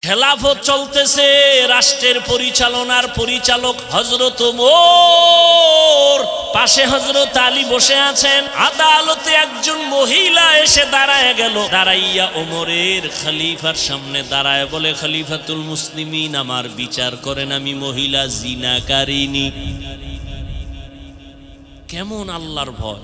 খেলাফত চলতেছে, রাষ্ট্রের পরিচালনার পরিচালক হযরত ওমর, পাশে হযরত আলী বসে আছেন। আদালতে একজন মহিলা এসে দাঁড়ায় গেল, দাঁড়াইয়া ওমরের খলিফার সামনে দাঁড়ায় বলে, খলিফাতুল মুসলিমিন, আমার বিচার করেন, আমি মহিলা জিনাকারিনী। কেমন আল্লাহর ভয়!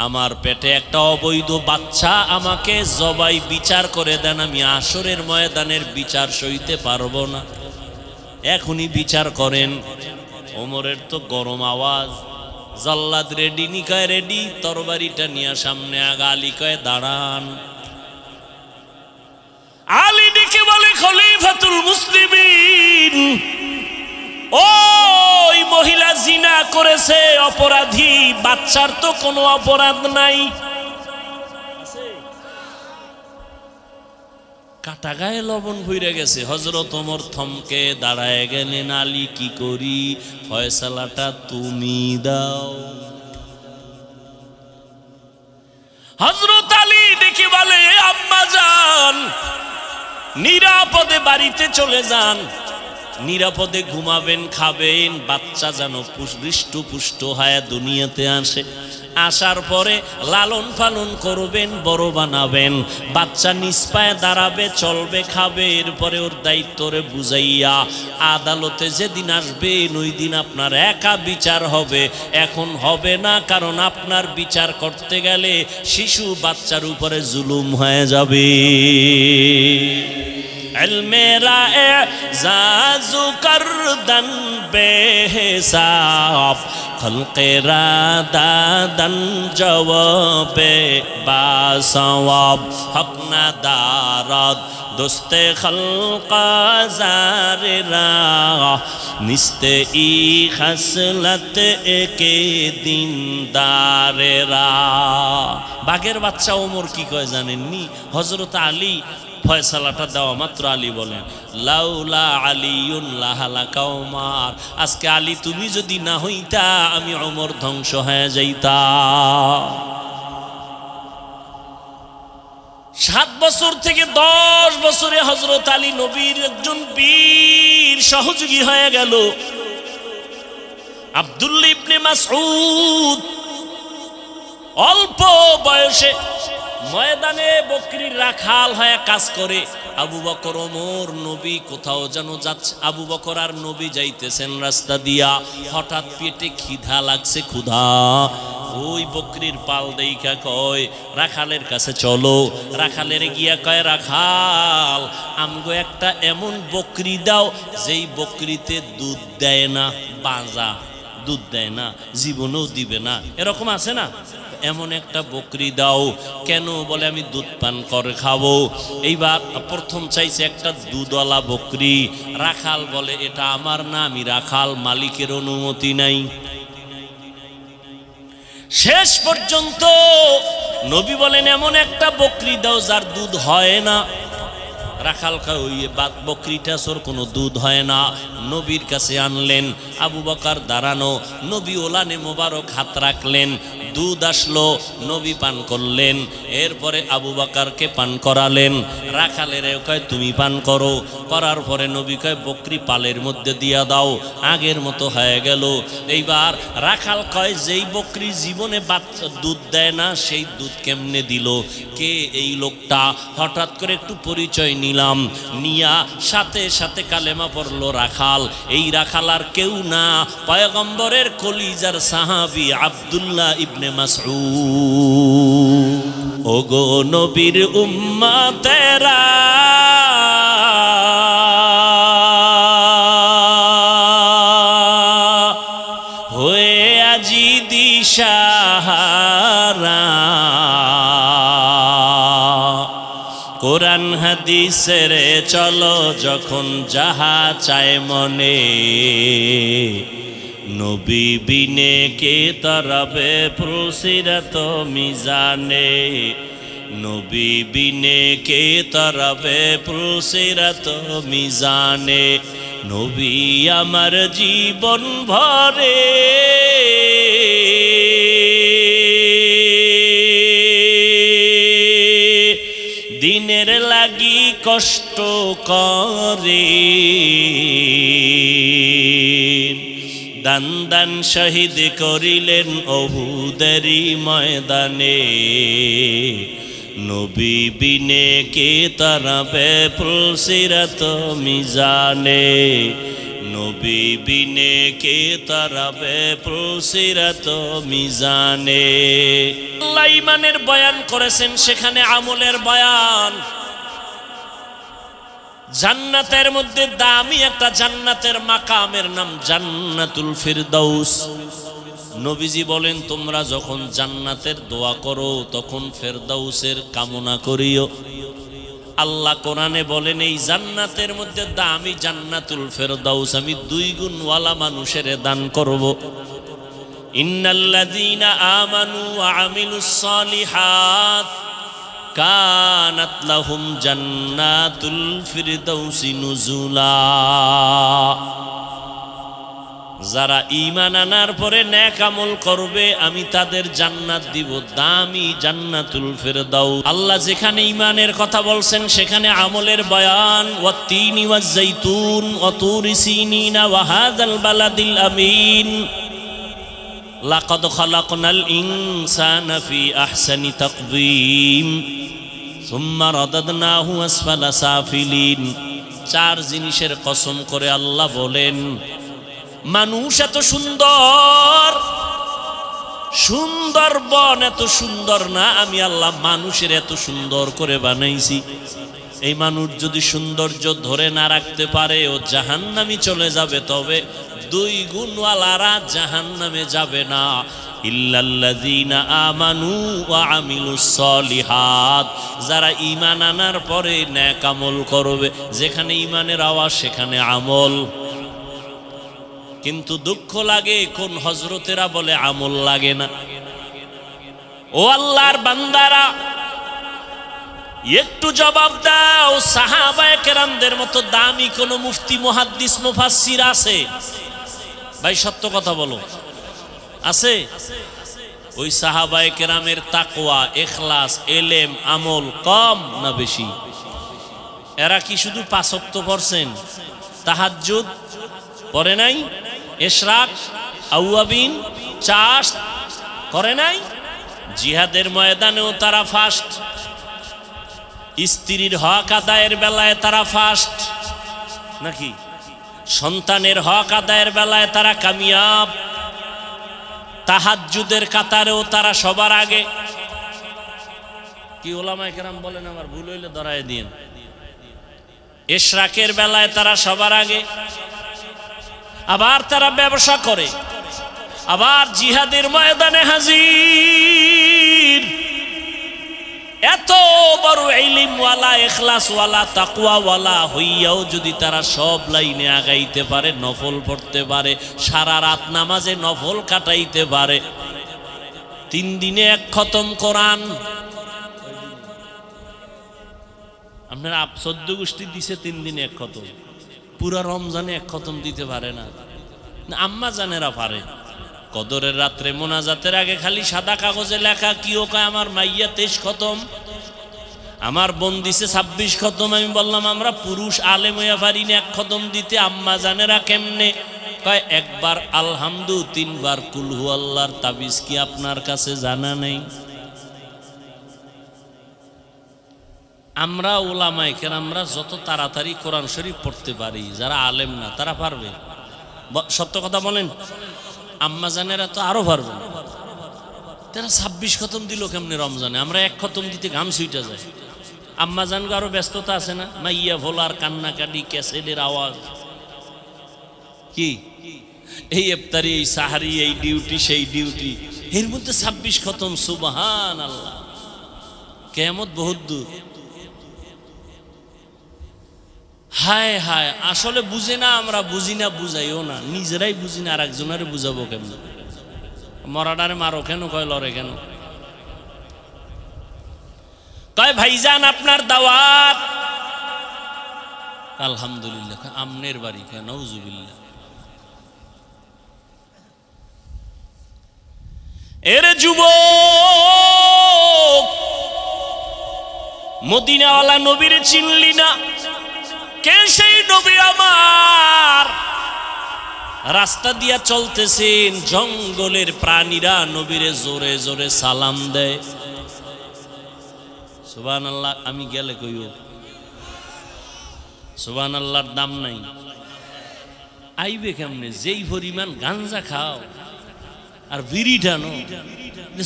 আমার পেটে একটা অবৈধ বাচ্চা, আমাকে জবাই বিচার করে দেন, আমি আসরের ময়দানের বিচার সইতে পারবো না, এখনই বিচার করেন। ওমরের তো গরম আওয়াজ, জল্লাদ রেডি, নিকায় রেডি, তরবারিটা নিয়ে সামনে আগা। আলী কয় দাঁড়ান। আলী ডেকে বলে, খলিফাতুল মুসলিমিন, ওই মহিলা জিনা করেছে, অপরাধী, বাচ্চার তো কোনো অপরাধ নাই। কাটা গায়ে লবণ ভইরে গেছে। হযরত ওমর থমকে দাঁড়ায় গেলেন। আলী, কি করি? ফয়সালাটা তুমি দাও। হযরত আলী দেখি বলে, আম্মা জান, নিরাপদে বাড়িতে চলে যান, নিরাপদে ঘুমাবেন, খাবেন, বাচ্চা যেন হৃষ্টপুষ্ট হয়ে দুনিয়াতে আসে। আসার পরে লালন পালন করবেন, বড় বানাবেন, বাচ্চা নিজ পায়ে দাঁড়াবে, চলবে, খাবে। এরপরে ওর দায়িত্বরে বুঝাইয়া আদালতে যেদিন আসবেন, ওই দিন আপনার একা বিচার হবে। এখন হবে না, কারণ আপনার বিচার করতে গেলে শিশু বাচ্চার উপরে জুলুম হয়ে যাবে। মেরা এজাজু করদন বেহিসাব, খলকেরা দাদন জওয়াবে বাসওয়াব, হকনা দারাদ দোস্তে খলকা জারেরা, নিস্তে ই খাসলত একে দিনদারেরা। বাঘের বাচ্চা ওমর কি কয় জানেননি? হযরত আলী ফয়সালাটা দেওয়া মাত্র আলী বলেন, লাউলা আলিউন লাহালাকা ওমর, আজকে আলী তুমি যদি না হইতা, আমি ওমর ধ্বংস হয়ে যাইতা। 7 বছর থেকে 10 বছরে হযরত আলী নবীর একজন বীর সহযোগী হয়ে গেল। আব্দুল্লাহ ইবনে মাসউদ অল্প বয়সে ময়দানে বকরির রাখাল হয়ে কাজ করে। আবু বকর, ওমর, নবী কোথাও যেন যাচ্ছে। আবু বকর আর নবী যাইতেছেন রাস্তা দিয়া, হঠাৎ পেটে খিদা লাগছে, ক্ষুধা। ওই বকরির পাল দেইখা কয়, রাখালের কাছে চলো। রাখালের গিয়া কয়, রাখাল, আমগো একটা এমন বকরি দাও যেই বকরিতে দুধ দেয় না, বাঁজা, দুধ দেয় না, জীবনেও দিবে না, এরকম আছে না? এমন একটা বকরি দাও। কেন? বলে আমি দুধ পান করে খাবো। এইবার প্রথম চাইছে একটা দুধওয়ালা বকরি। রাখাল বলে, এটা আমার না, আমি রাখাল, মালিকের অনুমতি নাই। শেষ পর্যন্ত নবী বলেন, এমন একটা বকরি দাও যার দুধ হয় না। রাখাল খায়, ওই বকরিটা সোর কোনো দুধ হয় না। নবীর কাছে আনলেন। আবু বকর দাঁড়ানো, নবী ওলানে মোবারক হাত রাখলেন, দুধ আসলো, নবী পান করলেন। এরপরে আবু বকরকে পান করালেন। রাখালের কয়, তুমি পান করো। করার পরে নবী কয়, বকরি পালের মধ্যে দিয়া দাও। আগের মতো হয়ে গেল। এইবার রাখাল কয়, যেই বকরি জীবনে বাচ্চা দুধ দেয় না, সেই দুধ কেমনে দিল? কে এই লোকটা? হঠাৎ করে একটু পরিচয় নিলাম, নিয়া সাথে সাথে কালেমা পড়লো রাখাল। এই রাখাল আর কেউ না, পয়গম্বরের কলিজার সাহাবী আব্দুল্লাহ ইবনে মাসউদ। ওগো নবীর উম্মতেরা, হয়ে আজি দিশাহারা, কোরআন হাদিসের চলো যখন যাহা চায় মনে, নবী বিনে কে তরবে পুলসিরাত মিজানে, নবী বিনে কে তরবে পুলসিরাত মিজানে, নবী আমার জীবন ভরে দিনের লাগি কষ্ট করে দান দান শহীদ করিলেন উহুদেরই ময়দানে নবী বিনে কে তারাবে পুলসিরাত মিজানে নবী বিনে কে তারাবে পুলসিরাত মিজানে আল্লাহ ঈমানের বয়ান করেছেন সেখানে আমলের বয়ান জান্নাতের মধ্যে দামি একটা জান্নাতের মাকামের নাম জান্নাতুল ফিরদাউস নবীজি বলেন তোমরা যখন জান্নাতের দোয়া করো তখন ফেরদাউসের কামনা করিও আল্লাহ কোরআনে বলেন এই জান্নাতের মধ্যে দামি জান্নাতুল ফেরদাউস আমি 2 গুণওয়ালা মানুষের দান করব ইন্নাল্লাযীনা আমানু ওয়া আমিলুস সালিহাত কানাত লাহুম জান্নাতুল ফিরদাউসি নুজুলা যারা ঈমান আনার পরে নেক আমল করবে আমি তাদের জান্নাত দিব দামি জান্নাতুল ফিরদাউস আল্লাহ যেখানে ঈমানের কথা বলছেন সেখানে আমলের বয়ান ওয়াত্তিনি ওয়াজ যাইতুন ওয়া তুরি সিনিনা ওয়া হাযাল বালাদিল আমিন লাকাদ খালাকনাল ইনসানা ফি আহসানি তাকওয়িম সুম্মা রাদাদনাহু আসফালা সাফিলিন 4 জিনিসের কসম করে আল্লাহ বলেন মানুষ এত সুন্দর সুন্দরবন এত সুন্দর না আমি আল্লাহ মানুষের এত সুন্দর করে বানাইছি এই মানুষ যদি সৌন্দর্য ধরে না রাখতে পারে ও জাহান্নামে চলে যাবে তবে 2 গুণওয়ালারা জাহান্নামে যাবে না ইল্লাল্লাযীনা আমানু ওয়া আমিলুস সালিহাত যারা ঈমান আনার পরে নেক আমল করবে যেখানে ঈমানের আওয়াজ সেখানে আমল কিন্তু দুঃখ লাগে কোন হযরতেরা বলে আমল লাগে না ও আল্লাহর বান্দারা একটু জবাব দাও সাহাবায়ে কেরামদের মতো দামি কোন মুফতি মুহাদ্দিস মুফাসসির আছে ভাই সত্য কথা বলো আছে ওই সাহাবায়ে কেরামের তাকওয়া ইখলাস ইলম আমল কম না বেশি এরা কি শুধু 5 ওয়াক্ত পড়ছেন তাহাজ্জুদ পড়ে নাই ইশরাক আওয়াবিন চাষ করে নাই জিহাদের ময়দানেও তারা ফার্স্ট স্ত্রীর হক আদায়ের বেলায় তারা ফার্স্ট নাকি সন্তানের হক আদায়ের বেলায় তারা কামিয়াব তাহাজ্জুদের কাতারেও তারা সবার আগে কি উলামায়ে কেরাম বলেন আমার ভুল হইলে ধরায় দিন ইশরাকের বেলায় তারা সবার আগে আবার তারা ব্যবসা করে আবার জিহাদের ময়দানে হাজির এত বড় ইলমওয়ালা ইখলাসওয়ালা তাকওয়াওয়ালা হইয়াও যদি তারা সব লাইনে আগাইতে পারে নফল পড়তে পারে সারা রাত নামাজে নফল কাটাইতে পারে 3 দিনে 1 খতম কোরআন আপনারা 14 গোষ্ঠী দিছে 3 দিনে 1 খতম পুরা রমজানে 1 খতম দিতে পারে না আম্মা জানেরা পারে কদরের রাত্রে মোনাজাতের আগে খালি সাদা কাগজে লেখা কিও কয় আমার মাইয়া 23 খতম আমার বোন দিছে 26 খতম আমি বললাম আমরা পুরুষ আলেম হইয়া পারি না 1 খতম দিতে আম্মা জানেরা কেমনে কয় একবার আলহামদু 3 বার কুল হু আল্লাহর তাবিজ কি আপনার কাছে জানা নেই আমরা উলামায়ে কেরামরা যত তাড়াতাড়ি কোরআন শরীফ পড়তে পারি যারা আলেম না তারা পারবে সত্য কথা বলেন আম্মা জানেরা তো আরো পারবে তারা 26 খতম দিল কেমনে রমজানে আমরা 1 খতম দিতে ঘাম ছুইটা যায় আম্মা জান আরো ব্যস্ততা আছে না মাইয়া ভোলার কান্নাকাটি ক্যাসেটের আওয়াজ কি এই ইফতারি এই সাহারি এই ডিউটি সেই ডিউটি এর মধ্যে 26 খতম সুবহানাল্লাহ কিয়ামত বহুত দূর হায় হায় আসলে বুঝে না আমরা বুঝি না বুঝাইও না নিজেরাই বুঝি না আরেকজনের বুঝাবো কেমন মরাডারে মারো কেন কয় লড়ে কেন কয় ভাইজান আপনার দাওয়াত আলহামদুলিল্লাহ আমনের বাড়ি কেন নাউজুবিল্লাহ এর যুবক মদিনাওয়ালা নবীরে চিনলি না? কে সেই নবী আমার? রাস্তা দিয়া চলতেছেন, জঙ্গলের প্রাণীরা নবীরে জোরে জোরে সালাম দেয়। সুবহানাল্লাহ। আমি গেলে কইও সুবহানাল্লাহর দাম নাই। আইবে কেমনে? যেই পরিমাণ গাঞ্জা খাও আর বিড়ি টানো,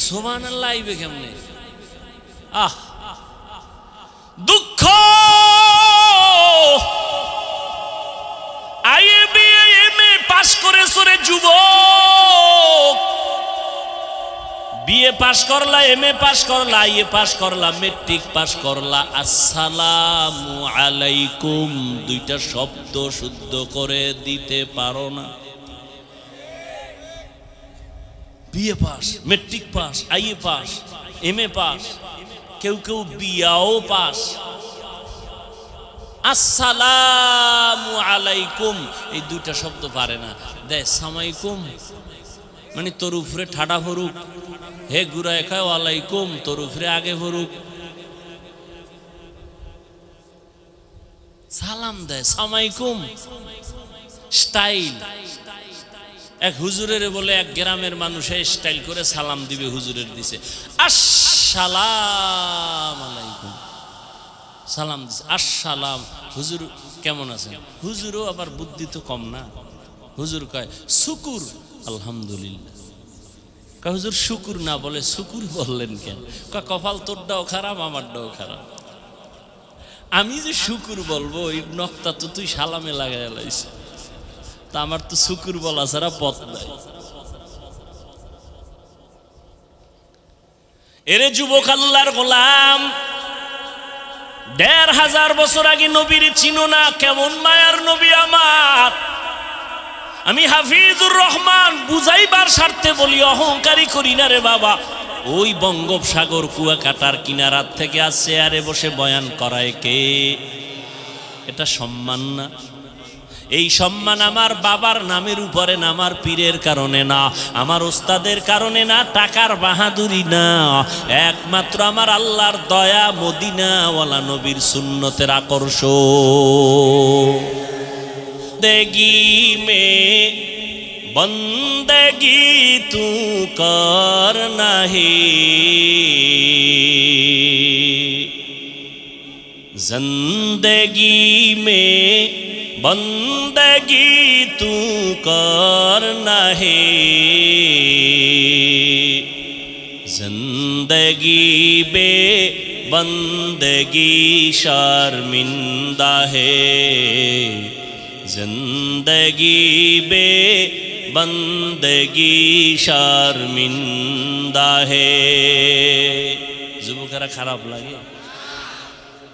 সুবহানাল্লাহ আইবে কেমনে? আহ, দুঃখ। আইএ পাশ করে সরে যুবক, বিএ পাশ করলা, এমএ পাশ করলা, আইএ পাশ করলা, মেট্রিক পাশ করলা, আসসালামু আলাইকুম দুইটা শব্দ শুদ্ধ করে দিতে পারো না। BA pass, matric pass, IA pass, MA pass, কেউ কেউ বিয়াও পাস, আসসালামু আলাইকুম এই দুইটা শব্দ পারে না। দে সামাইকুম মানে তোর উপরে ঠাডা ভরুক, হে গুড়ায় খায় ওয়ালাইকুম তোর উপরে আগে ভরুক। সালাম দেয় সামাইকুম স্টাইল। এক হুজুরের বলে এক গ্রামের মানুষে স্টাইল করে সালাম দিবে, হুজুরের দিছে আসসালাম আলাইকুম, সালাম দিছে আসসালাম। হুজুর কেমন আছেন? হুজুরও আবার বুদ্ধি তো কম না, হুজুর কয় শুকুর আলহামদুলিল্লাহ। কয় হুজুর শুকুর না বলে শুকুর বললেন কেন? কয় কপাল তোরটাও খারাপ আমারটাও খারাপ, আমি যে শুকুর বলবো ওই নক্তা তো তুই সালামে লাগাই লাইছ, তা আমার তো শুকুর বলা ছাড়া পথ নাই। এরে যুবক আল্লাহর গোলাম, ১৫০০ বছর আগে নবীর চিনো না? কেমন মায়ার নবী আমার। আমি হাফিজুর রহমান বুঝাইবার স্বার্থে বলি, অহংকারী করি না রে বাবা। ওই বঙ্গোপসাগর কুয়াকাটার কিনারার থেকে আসছে আরে বসে বয়ান করায় কে? এটা সম্মান না? এই সম্মান আমার বাবার নামের উপরে না, আমার পীরের কারণে না, আমার ওস্তাদের কারণে না, টাকার বাহাদুরি না, একমাত্র আমার আল্লাহর দয়া, মদিনাওয়ালা নবীর সুন্নতের আকর্ষণ। দেগি মে বন্দেগি তু করনা হে, জিন্দেগি মে बंदगी तू करना है, जिंदगी बे बंदगी शर्मिंदा है, जिंदगी बे बंदगी शर्मिंदा है। যুবকেরা খারাপ লাগে?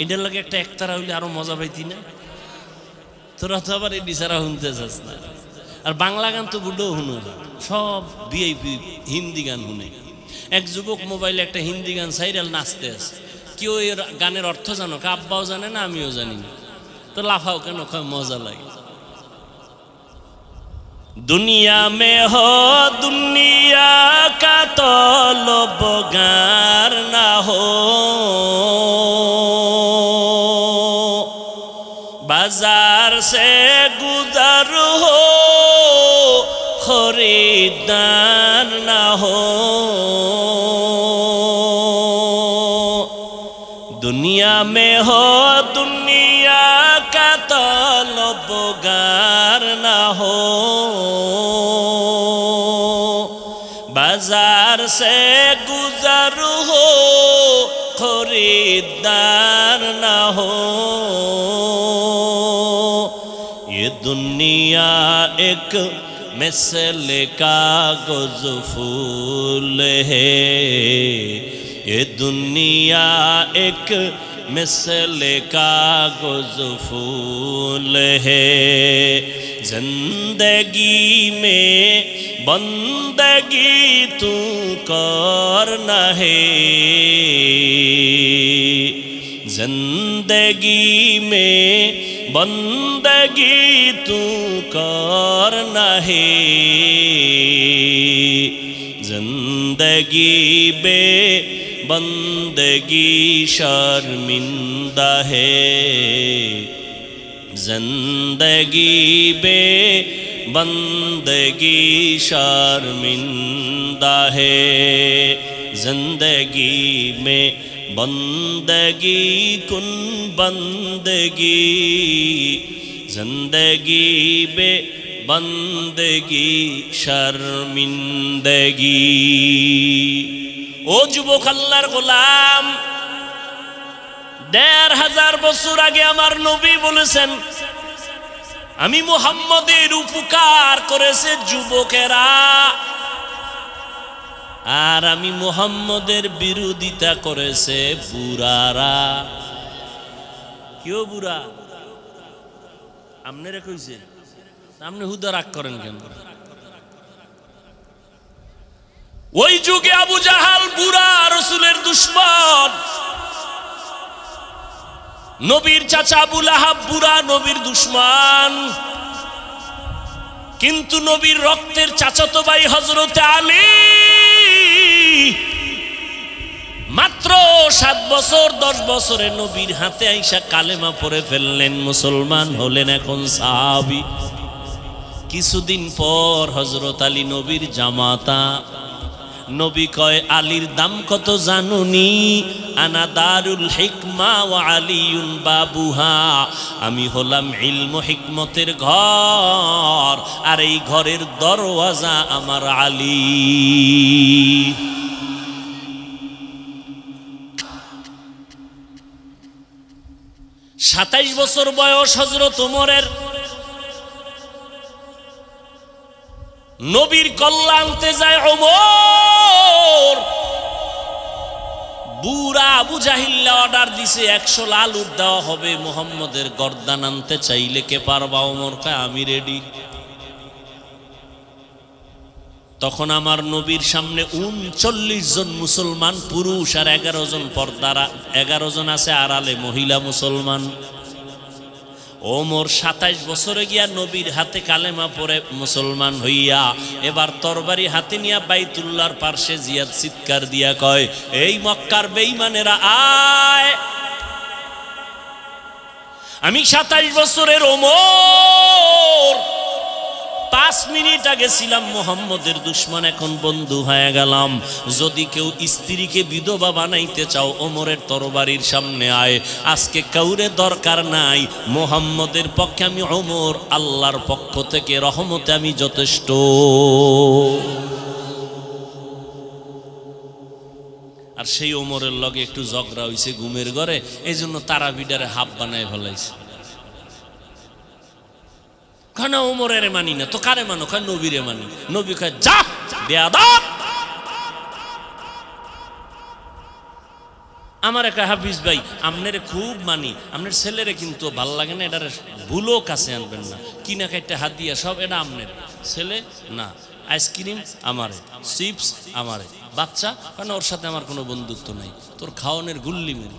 এটার লাগে একটা একতারা হইলে আরো মজা পাইতি না? তোরা তো আবার এই বিচারা শুনতে চাস না। আর বাংলা গান তো বুড্ডো শুনো, সব ভিআইপি হিন্দি গান শুনে। এক যুবক মোবাইলে একটা হিন্দি গান সাইরাল নাচতে আছে, কেউ এর গানের অর্থ জানো? আব্বাও জানে না, আমিও জানি না, তো লাফাও কেন? মজা লাগে। দুনিয়া মে হো দুনিয়া কা তলবগার না হো, बाजार से गुजर हो खरीदार ना हो, दुनिया में हो दुनिया का तलबगार ना हो, बाजार से गुजर हो खरीदार ना हो। ये दुनिया एक मिसल कागज फूल है, ये दुनिया एक मिसल कागज फूल है, जिंदगी में बंदगी तू करना है, जिंदगी में बंदगी तू करना है, जिंदगी बे बंदगी शर्मिंदा है, जिंदगी बे बंदगी शर्मिंदा है, जिंदगी में बंदगी कुन बंदगी, जिंदगी बे बंदगी शर्मिंदगी। ও যুবক আল্লাহর গোলাম, ১৫০০ বছর আগে আমার নবী বলেছেন, আমি মুহাম্মদের উপকার করেছে যুবকেরা, আর আমি মুহাম্মদের বিরোধিতা করেছে বুড়ারা। কেউ বুড়া আপনারা কইছে, আপনি হুদা রাগ করেন কেন? ওই যুগে আবু জাহাল বুড়া, রাসূলের দুশমন। নবীর চাচা আবু লাহাব বুড়া, নবীর দুশমন। কিন্তু নবীর রক্তের চাচাতো ভাই হযরত আলী মাত্র 7 বছর 10 বছরে নবীর হাতে আইসা কালেমা পড়ে ফেললেন, মুসলমান হলেন, এখন সাহাবী। কিছুদিন পর হযরত আলী নবীর জামাতা। নবী কয়, আলীর দাম কত জানুনি? আনা দারুল হিকমা ওয়া আলিউন বাবুহা, আমি হলাম ইলম হিকমতের ঘর, আর এই ঘরের দরওয়াজা আমার আলী। 27 বছর বয়স হযরত ওমরের। নবীর কল্লা আনতে যায় ওমর। বুড়া আবু জাহিল অর্ডার দিছে 100 লাল উট দেওয়া হবে, মুহাম্মদের গর্দান আনতে চাইলে কে পারবা? ওমর কয়, আমি রেডি। তখন আমার নবীর সামনে 39 জন মুসলমান পুরুষ আর 11 জন পর্দারা, 11 জন আছে আড়ালে মহিলা মুসলমান। ওমর 27 বছরে গিয়া নবীর হাতে কালেমা পড়ে মুসলমান হইয়া এবার তরবারি হাতে নিয়া বাইতুল্লাহর পার্শ্বে জিয়াদ চিৎকার দিয়া কয়, এই মক্কার বেঈমানেরা আয়, আমি 27 বছরের ওমর, 5 মিনিট আগে ছিলাম মুহাম্মদের দুশমন, এখন বন্ধু হয়ে গেলাম। যদি কেউ স্ত্রীকে বিধবা বানাইতে চাও, ওমরের তরবারির সামনে আয়। আজকে কাউরে দরকার নাই, মুহাম্মদের পক্ষে আমি ওমর, আল্লাহর পক্ষ থেকে রহমতে আমি যথেষ্ট। আর সেই ওমরের লগে একটু ঝগড়া হইছে ঘুমের ঘরে, এই জন্য তারাবিডারে হাফ বানায় ফেলাইছে। কেন ওমরের মানি না তো কারে মানো? কয় নবীরে মানি। নবী কয়, যা বেয়াদব। আমার একটা হাফিজ ভাই, আপনারে খুব মানি, আপনার ছেলেরে কিন্তু ভাল লাগে না, এটার ভুলও কাছে আনবেন না, কিনা খাইতে হাত দিয়া সব এটা আপনার ছেলে না। আইসক্রিম আমারে, চিপস আমারে, বাচ্চা কেন? ওর সাথে আমার কোনো বন্ধুত্ব নাই, তোর খাওয়ানোর গুল্লি মেরে।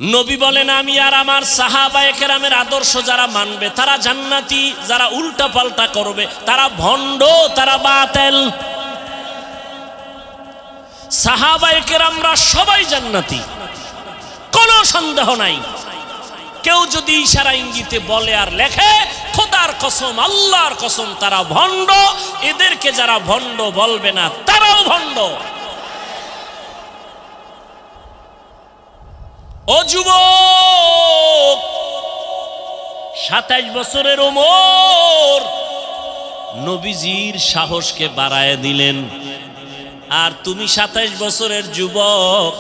নবী বলেন, আমি আর আমার সাহাবায়ে কেরামের আদর্শ যারা মানবে তারা জান্নাতি, যারা উল্টা পাল্টা করবে তারা ভণ্ড, তারা বাতিল। সাহাবায়ে কেরামরা সবাই জান্নাতি, কোনো সন্দেহ নাই। কেউ যদি ইশারা ইঙ্গিতে বলে আর লেখে, খোদার কসম, আল্লাহর কসম, তারা ভণ্ড। এদেরকে যারা ভণ্ড বলবে না তারাও ভণ্ড। ও যুবক, 27 বছরের ওমর নবীজির সাহসকে বাড়ায় দিলেন। আর তুমি 27 বছরের যুবক,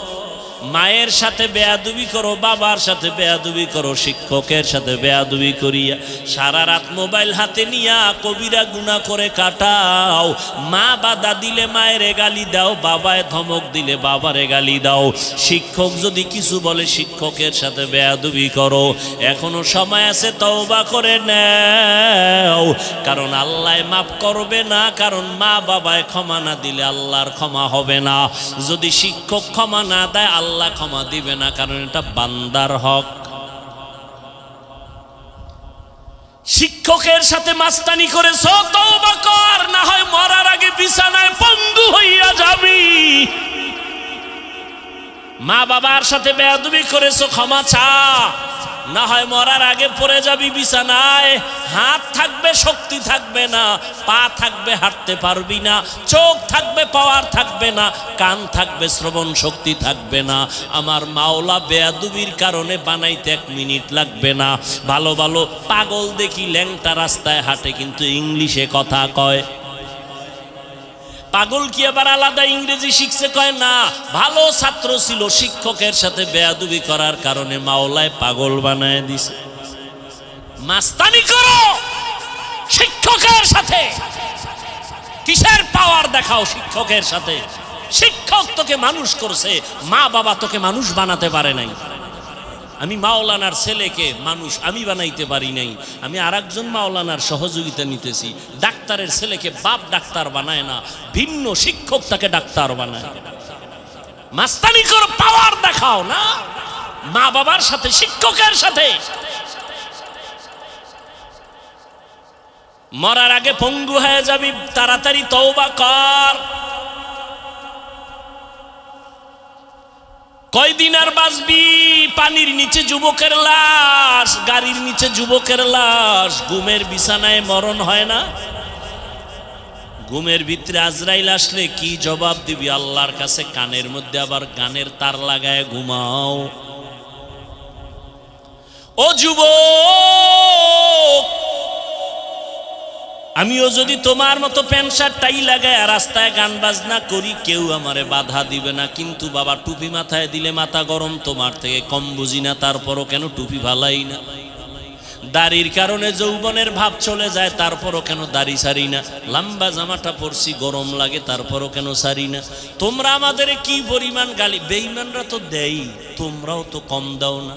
মায়ের সাথে বেয়াদবি করো, বাবার সাথে বেয়াদবি করো, শিক্ষকের সাথে বেয়াদবি করিয়া সারা রাত মোবাইল হাতে নিয়া কবিরা গুনাহ করে কাটাও। মা বাধা দিলে মায়ের গালি দাও, বাবায় ধমক দিলে বাবারে গালি দাও। শিক্ষক যদি কিছু বলে শিক্ষকের সাথে বেয়াদবি করো। এখনো সময় আছে, তওবা করে নাও, কারণ আল্লাহ মাফ করবে না। কারণ মা বাবায় ক্ষমা না দিলে আল্লাহর ক্ষমা হবে না। যদি শিক্ষক ক্ষমা না দেয় আল্লাহ ক্ষমা দিবে না, কারণ এটা বান্দার হক। শিক্ষকের সাথে মাস্তানি করেছো, তওবা কর, না হয় মরার আগে বিছানায় পঙ্গু হইয়া যাবি। মা বাবার সাথে বেয়াদবি করেছো, ক্ষমা চা, না হয় মরার আগে পড়ে যাবি বিছানায়। হাত থাকবে শক্তি থাকবে না, পা থাকবে হাঁটতে পারবি না, চোখ থাকবে পাওয়ার থাকবে না, কান থাকবে শ্রবণ শক্তি থাকবে না। আমার মাওলা বেয়াদবির কারণে বানাইতে 1 মিনিট লাগবে না। ভালো ভালো পাগল দেখি ল্যাংটা রাস্তায় হাঁটে কিন্তু ইংলিশে কথা কয়। পাগল কি আবার আলাদা ইংরেজি শিখছে? কয় না, ভালো ছাত্র ছিল, শিক্ষকের সাথে বেয়াদবি করার কারণে মাওলায় পাগল বানায় দিছে। মাস্তানি করো শিক্ষকের সাথে, কিসের পাওয়ার দেখাও শিক্ষকের সাথে? শিক্ষক তোকে মানুষ করছে, মা বাবা তোকে মানুষ বানাতে পারে নাই। আমি মাওলানার ছেলেকে মানুষ আমি বানাইতে পারি নাই, আমি আরেকজন মাওলানার সহযোগিতা নিতেছি। ডাক্তারের ছেলেকে বাপ ডাক্তার বানায় না, ভিন্ন শিক্ষক তাকে ডাক্তার বানায়। মাস্তানি করো, পাওয়ার দেখাও না মা বাবার সাথে, শিক্ষকের সাথে। মরার আগে পঙ্গু হয়ে যাবি, তাড়াতাড়ি তওবা কর। কয়দিন আর বাঁচবি? পানির নিচে যুবকের লাশ, গাড়ির নিচে যুবকের লাশ। ঘুমের বিছানায় মরণ হয় না? ঘুমের ভিতরে আজরাইল আসলে কি জবাব দিবি আল্লাহর কাছে? কানের মধ্যে আবার গানের তার লাগায় ঘুমাও। ও যুবক, আমিও যদি তোমার মতো প্যান্ট শার্ট টাই লাগায় রাস্তায় গান বাজনা করি, কেউ আমারে বাধা দিবে না। কিন্তু বাবা টুপি মাথায় দিলে মাথা গরম, তোমার থেকে কম বুঝি না, তারপরও কেন টুপি ভালাই না? দাড়ির কারণে যৌবনের ভাব চলে যায়, তারপরও কেন দাড়ি ছাড়ি না? লম্বা জামাটা পরছি, গরম লাগে, তারপরও কেন ছাড়ি না? তোমরা আমাদের কি পরিমাণ গালি! বেঈমানরা তো দেই, তোমরাও তো কম দাও না।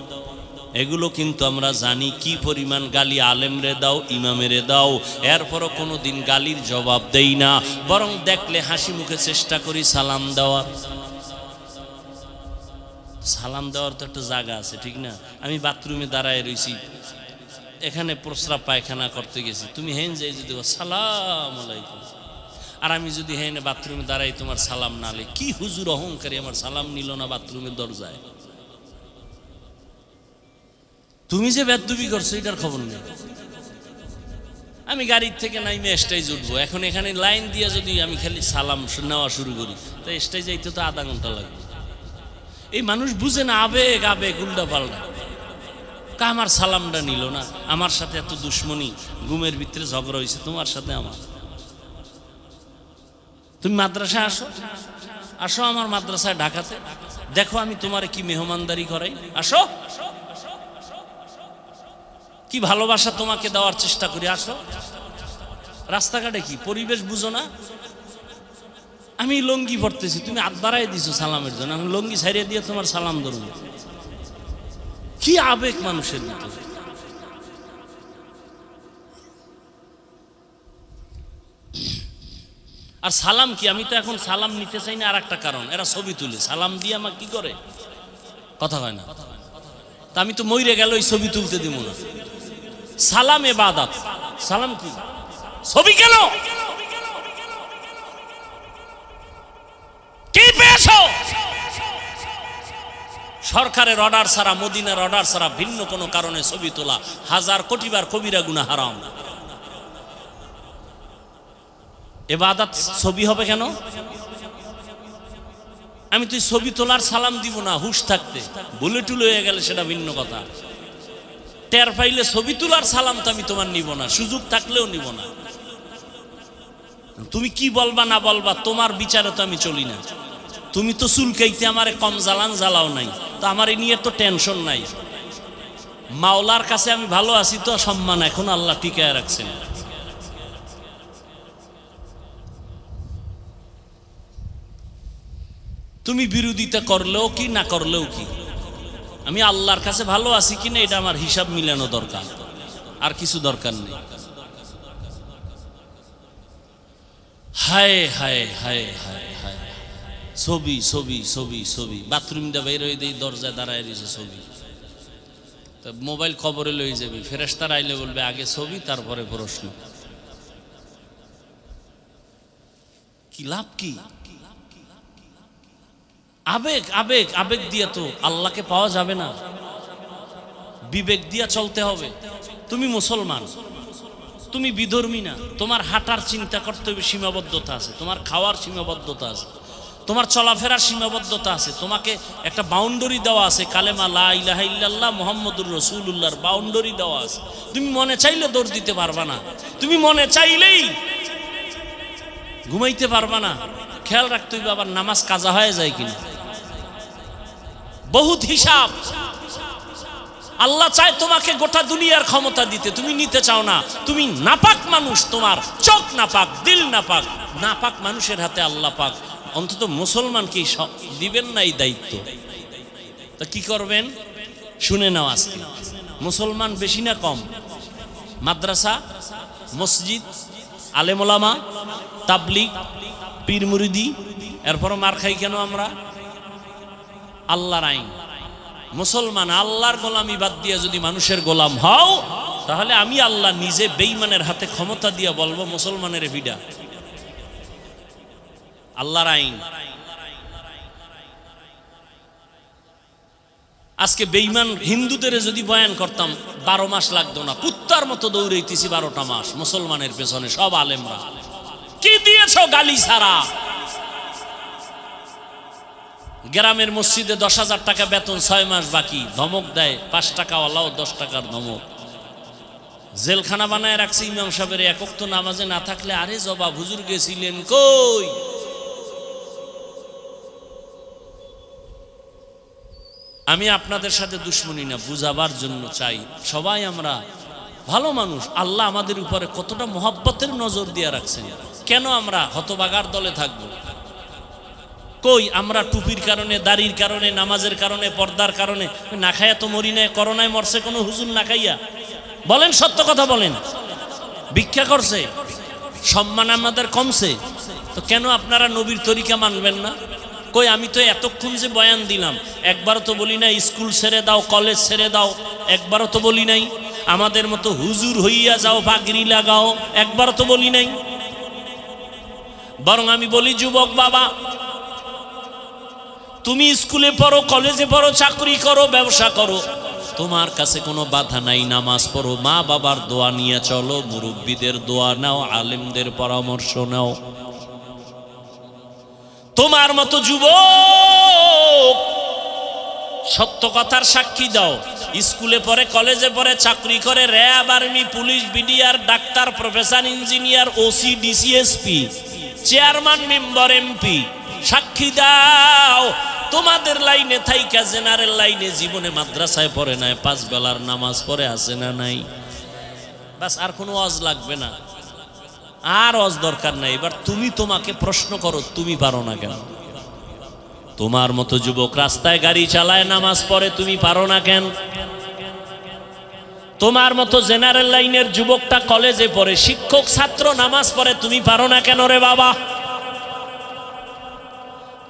এগুলো কিন্তু আমরা জানি কি পরিমাণ গালি আলেমরে দাও, ইমামেরে দাও, এরপরও কোনো দিন গালির জবাব দেই না, বরং দেখলে হাসি মুখে চেষ্টা করি সালাম দেওয়ার। সালাম দেওয়ার তো একটা জায়গা আছে, ঠিক না? আমি বাথরুমে দাঁড়ায় রয়েছি, এখানে প্রস্রাব পায়খানা করতে গেছি, তুমি হেন যাই যদি সালাম আলাইকুম, আর আমি যদি হেন বাথরুমে দাঁড়াই তোমার সালাম না লে, কি হুজুর অহংকারী, আমার সালাম নিল না বাথরুমের দরজায়। তুমি যে বেয়াদবি করছো এটার খবর নেই। আমি গাড়ির থেকে নাইমে স্টেজ উঠবো, এখন এখানে লাইন দিয়ে যদি আমি খালি সালাম নেওয়া শুরু করি, তো স্টেজ যাইতে তো আধা ঘন্টা লাগবে। এই মানুষ বুঝে না, আবেগ আবেগ উল্টা পাল্টা। আমার সালামটা নিল না, আমার সাথে এত দুশ্মনী, ঘুমের ভিতরে ঝগড়া হয়েছে তোমার সাথে আমার। তুমি মাদ্রাসায় আসো, আসো আমার মাদ্রাসায় ঢাকাতে, দেখো আমি তোমার কি মেহমানদারি করাই। আসো, কি ভালোবাসা তোমাকে দেওয়ার চেষ্টা করি। আসো। রাস্তাঘাটে কি পরিবেশ বুঝো না? আমি লঙ্গি পড়তেছি, তুমি হাত বাড়াই দিছো সালামের জন্য, আমি লঙ্গি ছাড়িয়ে দিয়ে তোমার সালাম ধরব। কি আবেগ মানুষের ভিতরে! আর সালাম কি, আমি তো এখন সালাম নিতে চাই না, আর একটা কারণ, এরা ছবি তুলে সালাম দিয়ে আমার কি করে, কথা হয় না। তা আমি তো মইরে গেল এই ছবি তুলতে দিব না। সালাম ইবাদত, সালাম কি, ছবি কেন? কি পেয়েছো? সরকারের অর্ডার ছাড়া, মদিনার অর্ডার ছাড়া ভিন্ন কোনো কারণে ছবি তোলা 1000 কোটিবার কবিরা গুনাহ, হারাম। ইবাদত ছবি হবে কেন? আমি তুই ছবি তোলার সালাম দিব না হুশ থাকতে, ভুলে টুলে হয়ে গেলে সেটা ভিন্ন কথা। টের পাইলে ছবি তোলার সালাম তো আমি তোমার নিব না, সুযোগ থাকলেও নিব না। তুমি কি বলবা না বলবা তোমার বিচারে তো আমি চলি না। তুমি তো চুলকাইতে আমারে কম জ্বালান জ্বালাও নাই, তো আমার এই নিয়ে তো টেনশন নাই। মাওলার কাছে আমি ভালো আছি তো, সম্মান এখন আল্লাহ টিকায় রাখছেন। তুমি বিরোধিতা করলেও কি না করলেও কি, আমি আল্লাহর কাছে ভালো আছি কিনা এটা আমার হিসাব মিলানো দরকার, আর কিছু দরকার নেই। হায় হায় হায় হায় হায়, ছবি ছবি ছবি ছবি, বাথরুমটা বের হয়ে দেই, দরজায় দাঁড়ায় রয়েছে ছবি। তো মোবাইল কবরে লই যাবি, ফেরেশতারা আইলে বলবে আগে ছবি তারপরে প্রশ্ন। কি লাভ কি? আবেগ আবেগ আবেগ দিয়ে তো আল্লাহকে পাওয়া যাবে না, বিবেক দিয়া চলতে হবে। তুমি মুসলমান, তুমি বিধর্মী না, তোমার হাঁটার চিন্তা করতে হবে, সীমাবদ্ধতা আছে, তোমার খাওয়ার সীমাবদ্ধতা আছে, তোমার চলাফেরার সীমাবদ্ধতা আছে, তোমাকে একটা বাউন্ডারি দেওয়া আছে, কালেমা লা ইলাহা ইল্লাল্লাহ মুহাম্মাদুর রাসূলুল্লাহর বাউন্ডারি দেওয়া আছে। তুমি মনে চাইলে দৌড় দিতে পারবা না, তুমি মনে চাইলেই ঘুমাইতে পারবা না। খেয়াল রাখতে হবে আবার নামাজ কাজা হয়ে যায় কিনা, বহুত হিসাব। আল্লাহ চায় তোমাকে গোটা দুনিয়ার ক্ষমতা দিতে, তুমি নিতে চাও না। তুমি নাপাক মানুষ, তোমার চোখ নাপাক, দিল নাপাক, নাপাক মানুষের হাতে আল্লাহ পাক। অন্তত মুসলমানকে দিবেন না এই দায়িত্ব, তা কি করবেন শুনে নাও। আজকে মুসলমান বেশি না কম? মাদ্রাসা, মসজিদ, আলেম ওলামা, তাবলিগ, পীর মুরিদি, এরপর মার খাই কেন আমরা? আল্লাহর আইন। মুসলমান আল্লাহর গোলামি বাদ দিয়ে যদি মানুষের গোলাম হও, তাহলে আমি আল্লাহ নিজে বেঈমানের হাতে ক্ষমতা দিয়ে বলবো মুসলমানের ভিডা। আল্লাহর আইন। আজকে বেঈমান হিন্দুদের যদি বয়ান করতাম 12 মাস লাগতো না, কুত্তার মতো দৌড়াইতেছি 12টা মাস মুসলমানের পেছনে। সব আলেমরা কি দিয়েছ গালি ছাড়া। গ্রামের মসজিদে 10,000 টাকা বেতন, 6 মাস বাকি, ধমক দেয় 5 টাকাওয়ালাও 10 টাকার ধমক। জেলখানা বানায় রাখছে ইমাম সাহেবের, এক ওয়াক্ত নামাজে না থাকলে আরে জবাব হুজুর গেছিলেন কই। আমি আপনাদের সাথে দুশ্মনী না, বুঝাবার জন্য চাই। সবাই আমরা ভালো মানুষ, আল্লাহ আমাদের উপরে কতটা মহব্বতের নজর দিয়ে রাখছেন। কেন আমরা হতবাগার দলে থাকবো? কই আমরা টুপির কারণে, দাড়ির কারণে, নামাজের কারণে, পর্দার কারণে না খাইয়া তো মরি নাই। করোনায় মরছে কোনো হুজুর না খাইয়া? বলেন, সত্য কথা বলেন। ভিক্ষা করছে, সম্মান আমাদের কমছে, তো কেন আপনারা নবীর তরিকা মানবেন না? কই আমি তো এতক্ষণ যে বয়ান দিলাম, একবারও তো বলি নাই স্কুল ছেড়ে দাও, কলেজ ছেড়ে দাও, একবারও তো বলি নাই আমাদের মতো হুজুর হইয়া যাও, পাগড়ি লাগাও, একবারও তো বলি নাই। বরং আমি বলি, যুবক বাবা, তুমি স্কুলে পড়ো, কলেজে পড়ো, চাকরি করো, ব্যবসা করো, তোমার কাছে কোনো বাধা নাই। নামাজ পড়ো, মা বাবার দোয়া নিয়ে চলো, মুরব্বীদের দোয়া নাও, আলেমদের পরামর্শ নাও। তোমার মতো যুবক সত্য কথার সাক্ষী দাও। স্কুলে পড়ে, কলেজে পড়ে, চাকরি করে, RAB, army, police, BDR, doctor, professor, engineer, OC, DC, SP, chairman, member, MP, সাক্ষী দাও। তোমাদের লাইনে থাইকা জেনারেল লাইনে জীবনে মাদ্রাসায় পড়ে নাই, 5 বেলার নামাজ পড়ে আছে না নাই? বাস, আর কোনো ওয়াজ লাগবে না, আর ওয়াজ দরকার নাই। এবার তুমি তোমাকে প্রশ্ন করো, তুমি পারো না কেন? তোমার মতো যুবক রাস্তায় গাড়ি চালায়, নামাজ পড়ে, তুমি পারো না কেন? তোমার মতো জেনারেল লাইনের যুবকটা কলেজে পড়ে, শিক্ষক, ছাত্র, নামাজ পড়ে, তুমি পারো না কেন রে বাবা?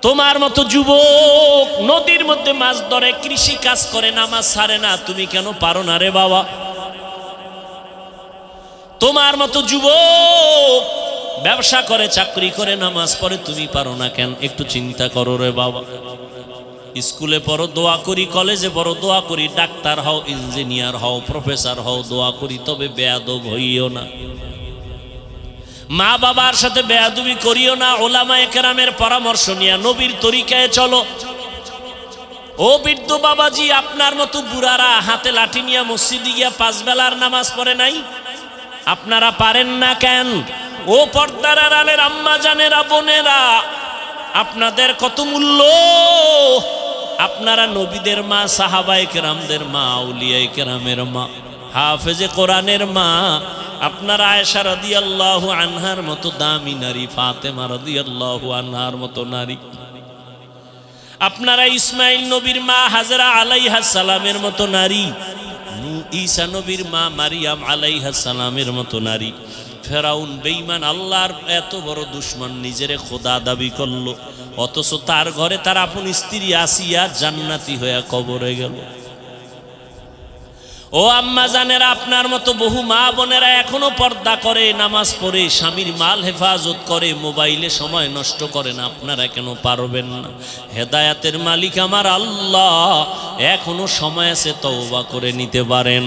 তোমার মতো যুবক নদীর মধ্যে মাছ ধরে, কৃষি কাজ করে, নামাজ ছাড়ে না, তুমি কেন পারো না রে বাবা? তোমার মতো যুবক ব্যবসা করে, চাকরি করে, নামাজ পড়ে, তুমি পারো না কেন? একটু চিন্তা করো রে বাবা। স্কুলে পড়ো, দোয়া করি, কলেজে পড়ো, দোয়া করি, ডাক্তার হও, ইঞ্জিনিয়ার হও, প্রফেসর হও, দোয়া করি, তবে বেয়াদব হইও না। মা বাবার সাথে বেয়াদবি করিও না। ওলামায়ে কেরামের পরামর্শ নিয়ে নবীর তরিকায় চলো। ও বৃদ্ধ বাবাজি, আপনার মতো বুড়ারা হাতে লাঠি নিয়ে মসজিদে গিয়া 5 বেলার নামাজ পড়ে নাই, আপনারা পারেন না কেন? ও পর্দার আড়ালের আম্মা জানেরা, বোনেরা, আপনাদের কত মূল্য। আপনারা নবীদের মা, সাহাবায়ে কেরামদের মা, আউলিয়ায়ে কেরামের মা, হাফেজে কোরআনের মা। আপনারা আয়েশা রাদিয়াল্লাহু আনহার মতো দামি নারী, ফাতেমা রাদিয়াল্লাহু আনহার মতো নারী। আপনারা ইসমাইল নবীর মা হাজরা আলাইহাস সালামের মতো নারী, ঈসা নবীর মা মারিয়াম আলাইহাস সালামের মতো নারী। ফেরাউন বেঈমান, আল্লাহর এত বড় দুশমন, নিজেরে খোদা দাবি করলো, অথচ তার ঘরে তার আপন স্ত্রী আসিয়া জান্নাতি হয়ে কবরে গেল। ও আম্মা জানেরা, আপনার মতো বহু মা বোনেরা এখনো পর্দা করে, নামাজ পড়ে, স্বামীর মাল হেফাজত করে, মোবাইলে সময় নষ্ট করে না। আপনারা কেন পারবেন না? হেদায়াতের মালিক আমার আল্লাহ, এখনো সময় আছে, তওবা করে নিতে পারেন।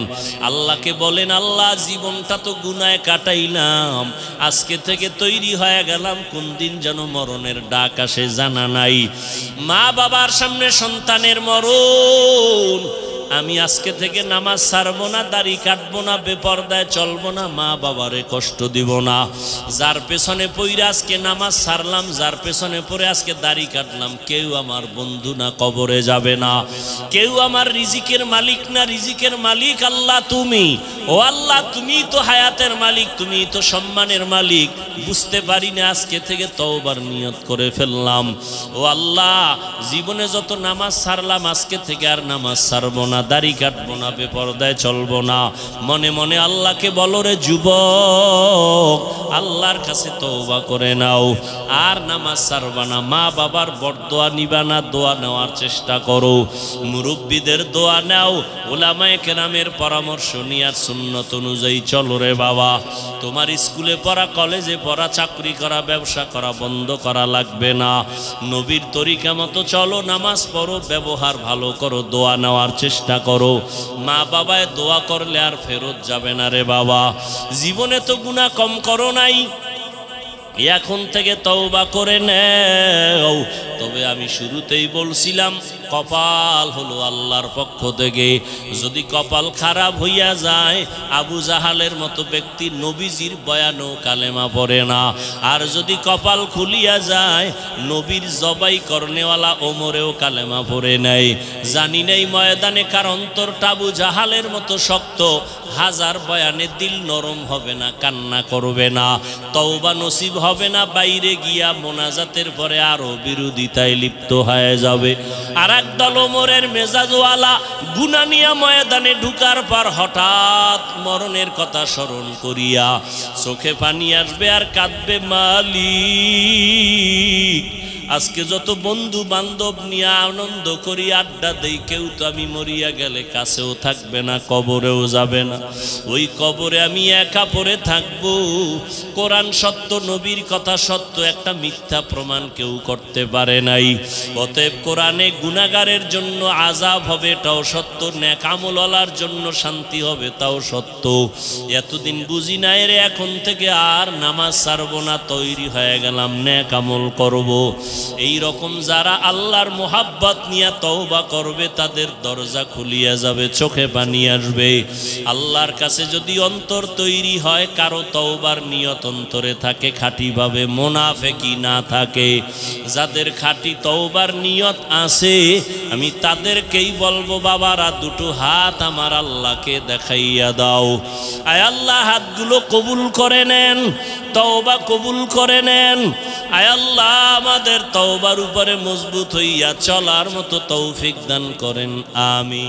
আল্লাহকে বলেন, আল্লাহ জীবনটা তো গুনায় কাটাইলাম, আজকে থেকে তৈরি হয়ে গেলাম, কোন দিন যেন মরণের ডাক আসে জানা নাই। মা বাবার সামনে সন্তানের মরণ, আমি আজকে থেকে নামাজ ছাড়বো না, দাড়ি কাটবো না, বেপরদায় চলবো না, মা বাবারে কষ্ট দিব না। যার পেছনে পইরা আজকে নামাজ ছাড়লাম, যার পেছনে পড়ে আজকে দাড়ি কাটলাম, কেউ আমার বন্ধু না, কবরে যাবে না। কেউ আমার রিজিকের মালিক না, রিজিকের মালিক আল্লাহ তুমি। ও আল্লাহ, তুমি তো হায়াতের মালিক, তুমি তো সম্মানের মালিক। বুঝতে পারি না, আজকে থেকে তওবার নিয়ত করে ফেললাম। ও আল্লাহ, জীবনে যত নামাজ ছাড়লাম, আজকে থেকে আর নামাজ ছাড়বো না, দাড়ি কাটবো না, বেপরদায় চলবো না। মনে মনে আল্লাহকে বলো, রে যুবক, আল্লাহর কাছে তওবা করে নাও, আর নামাজ ছাড়বা না। মা বাবার বরদোয়া নিবা না, দোয়া নেওয়ার চেষ্টা করো। মুরব্বীদের দোয়া নাও, উলামায়ে কেরামের পরামর্শ নিয়ে আর সুন্নত অনুযায়ী চলো রে বাবা। তোমার স্কুলে পড়া, কলেজে পড়া, চাকরি করা, ব্যবসা করা বন্ধ করা লাগবে না। নবীর তরিকা মতো চলো, নামাজ পড়ো, ব্যবহার ভালো করো, দোয়া নেওয়ার চেষ্টা করো। মা বাবায় দোয়া করলে আর ফেরত যাবে না রে বাবা। জীবনে তো গুনাহ কম করো নাই, এখন থেকে তওবা করে নেও। তবে আমি শুরুতেই বলছিলাম, কপাল হলো আল্লাহর পক্ষ থেকে। যদি কপাল খারাপ হইয়া যায়, আবু জাহালের মতো ব্যক্তি নবীজির বয়ানও কালেমা পড়ে না। আর যদি কপাল খুলিয়া যায়, নবীর জবাই করনেওয়ালা ওমরেও কালেমা পড়ে নেয়। জানি নেই ময়দানে কার অন্তরটা আবু জাহালের মতো শক্ত, হাজার বয়ানে দিল নরম হবে না, কান্না করবে না, তওবা নসিব হবে না, বাইরে গিয়া মোনাজাতের পরে আরো বিরোধিতায় লিপ্ত হয়ে যাবে। আর একদল ওমরের মেজাজওয়ালা গুনাহ নিয়া ময়দানে ঢুকার পর হঠাৎ মরণের কথা স্মরণ করিয়া চোখে পানি আসবে আর কাঁদবে, মালিক, আজকে যত বন্ধু বান্ধব নিয়ে আনন্দ করি, আড্ডা দেই, কেউ তো আমি মরিয়া গেলে কাছেও থাকবে না, কবরেও যাবে না। ওই কবরে আমি একা পড়ে থাকবো। কোরআন সত্য, নবীর কথা সত্য, একটা মিথ্যা প্রমাণ কেউ করতে পারে নাই। অতএব কোরআনে গুনাহগারের জন্য আযাব হবে, এটাও সত্য, নেক আমলওয়ালার জন্য শান্তি হবে, তাও সত্য। এতদিন বুঝি নাই রে, এখন থেকে আর নামাজ ছাড়বো না, তৈরি হয়ে গেলাম, নেক আমল করবো। এই রকম যারা আল্লাহর মোহাব্বত নিয়ে তওবা করবে, তাদের দরজা খুলিয়া যাবে, চোখে পানি আসবে। আল্লাহর কাছে যদি অন্তর তৈরি হয়, কারো তওবার নিয়ত অন্তরে থাকে খাঁটিভাবে, মুনাফিকি না থাকে, যাদের খাঁটি তওবার নিয়ত আছে, আমি তাদেরকেই বলবো, বাবারা দুটো হাত আমার আল্লাহকে দেখাইয়া দাও। আয় আল্লাহ, হাতগুলো কবুল করে নেন, তওবা কবুল করে নেন। আয় আল্লাহ, আমাদের তওবার উপরে মজবুত হইয়া চলার মতো তৌফিক দান করেন, আমিন।